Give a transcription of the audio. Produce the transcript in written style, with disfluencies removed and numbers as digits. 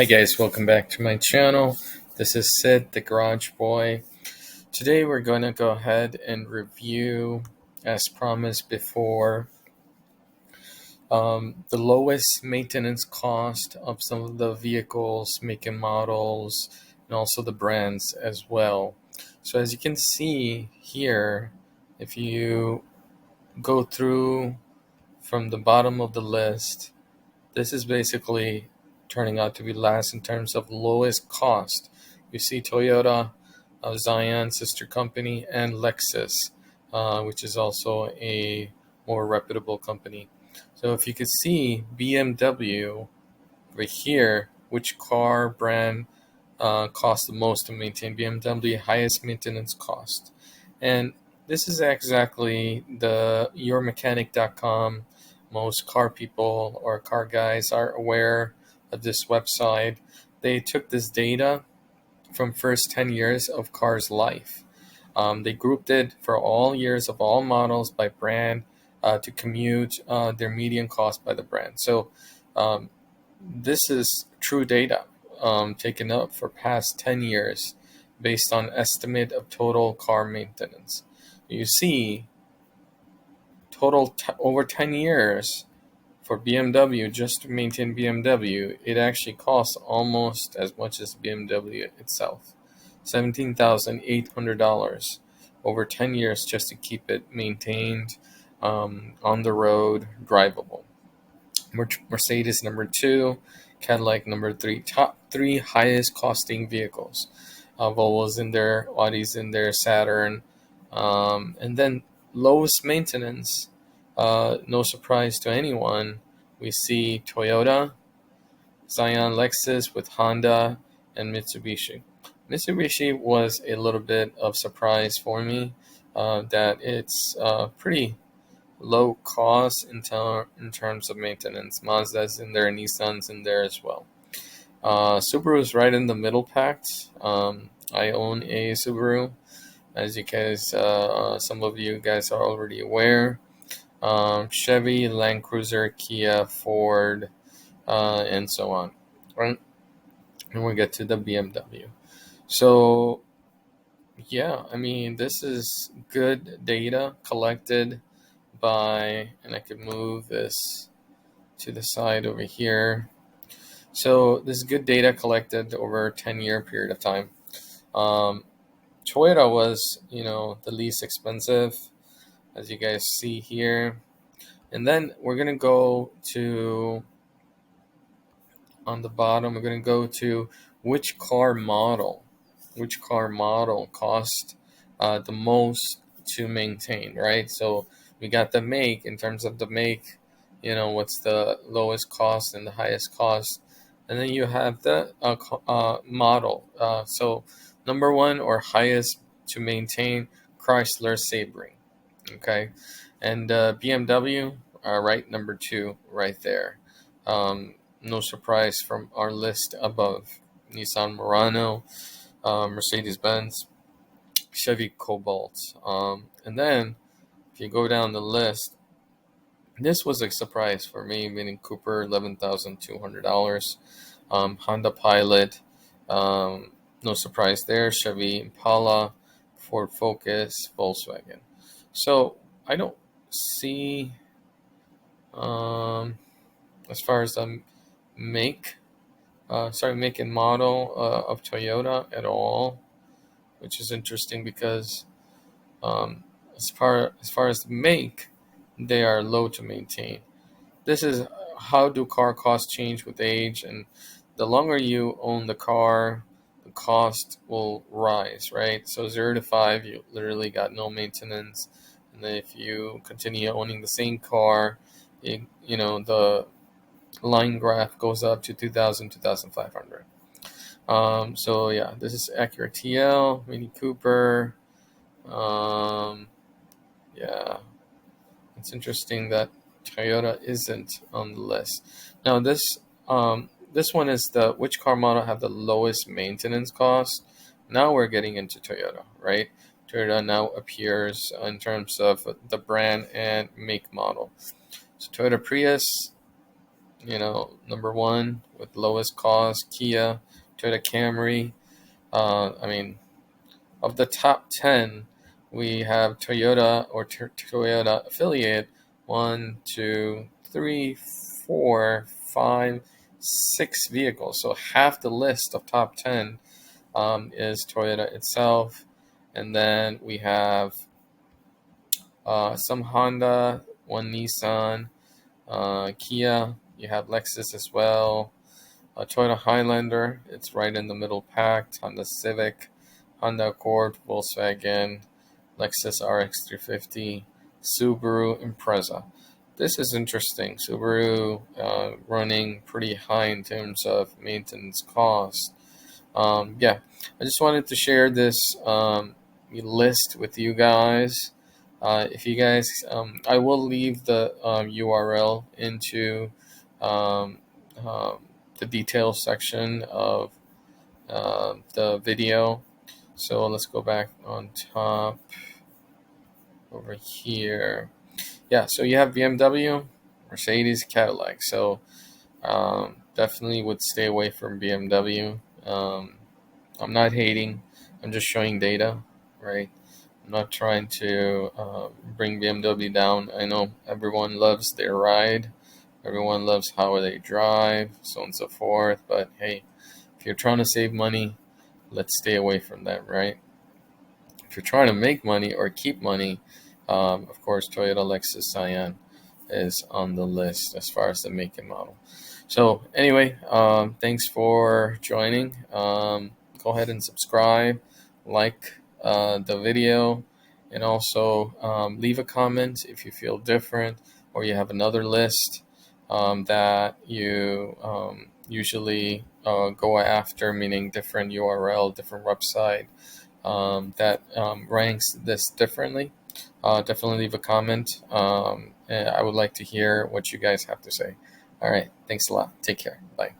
Hi guys, welcome back to my channel. This is Sid, the Garage Boy. Today we're going to go ahead and review, as promised before, the lowest maintenance cost of some of the vehicles, make and models, and also the brands as well. So as you can see here, if you go through from the bottom of the list, this is basically turning out to be last in terms of lowest cost. You see Toyota, Zion, sister company, and Lexus, which is also a more reputable company. So if you could see BMW over here, which car brand costs the most to maintain? BMW, highest maintenance cost. And this is exactly the yourmechanic.com. Most car people or car guys are aware of this website. They took this data from first 10 years of cars life. They grouped it for all years of all models by brand to commute their median cost by the brand. So um, this is true data taken up for past 10 years based on estimate of total car maintenance. You see, over 10 years for BMW, just to maintain BMW, it actually costs almost as much as BMW itself. $17,800 over 10 years just to keep it maintained, on the road, drivable. Mercedes number two, Cadillac number three. Top three highest costing vehicles. Volvo's in there, Audi's in there, Saturn, and then lowest maintenance. No surprise to anyone, we see Toyota, Zion, Lexus with Honda, and Mitsubishi. Mitsubishi was a little bit of surprise for me that it's pretty low cost in terms of maintenance. Mazda's in there, Nissan's in there as well. Subaru's right in the middle packed. I own a Subaru, as you guys, some of you guys are already aware. Chevy, Land Cruiser, Kia, Ford, and so on. Right? And we get to the BMW. So, yeah, I mean, this is good data collected by, and I could move this to the side over here. So this is good data collected over a 10-year period of time. Toyota was, the least expensive, as you guys see here. And then we're going to go to, on the bottom, we're going to go to which car model cost the most to maintain, right? So we got the make. In terms of the make, what's the lowest cost and the highest cost, and then you have the model. So number one or highest to maintain, Chrysler Sebring, okay, and BMW, right, number two right there. No surprise from our list above. Nissan Murano, Mercedes-Benz, Chevy Cobalt. And then if you go down the list, this was a surprise for me. Mini Cooper, $11,200. Honda Pilot, no surprise there. Chevy Impala, Ford Focus, Volkswagen. So I don't see, as far as the make, make and model of Toyota at all, which is interesting because as far as the make, they are low to maintain. This is how do car costs change with age, and the longer you own the car, the cost will rise, right? So 0 to 5, you literally got no maintenance, and then if you continue owning the same car, the line graph goes up to 2,000, 2,500. So yeah, this is Acura TL, Mini Cooper. Yeah, it's interesting that Toyota isn't on the list. Now this one is the which car model have the lowest maintenance cost. Now we're getting into Toyota, right? Toyota now appears in terms of the brand and make model. So Toyota Prius, number one with lowest cost, Kia, Toyota Camry. I mean, of the top 10, we have Toyota or Toyota affiliate 1, 2, 3, 4, 5, 6 vehicles. So half the list of top 10 is Toyota itself. And then we have some Honda, one Nissan, Kia. You have Lexus as well. Toyota Highlander, it's right in the middle packed. Honda Civic, Honda Accord, Volkswagen, Lexus RX 350, Subaru Impreza. This is interesting. Subaru running pretty high in terms of maintenance cost. Yeah, I just wanted to share this list with you guys. If you guys, I will leave the URL into um, um, the details section of the video. So let's go back on top over here. Yeah, so you have BMW, Mercedes, Cadillac. So definitely would stay away from BMW. I'm not hating. I'm just showing data, right? I'm not trying to bring BMW down. I know everyone loves their ride. Everyone loves how they drive, so on and so forth. But hey, if you're trying to save money, let's stay away from that, right? If you're trying to make money or keep money, of course, Toyota Lexus Cyan is on the list as far as the make and model. So anyway, thanks for joining. Go ahead and subscribe, like the video, and also leave a comment if you feel different or you have another list that you usually go after, meaning different URL, different website that ranks this differently. Definitely leave a comment. And I would like to hear what you guys have to say. All right. Thanks a lot. Take care. Bye.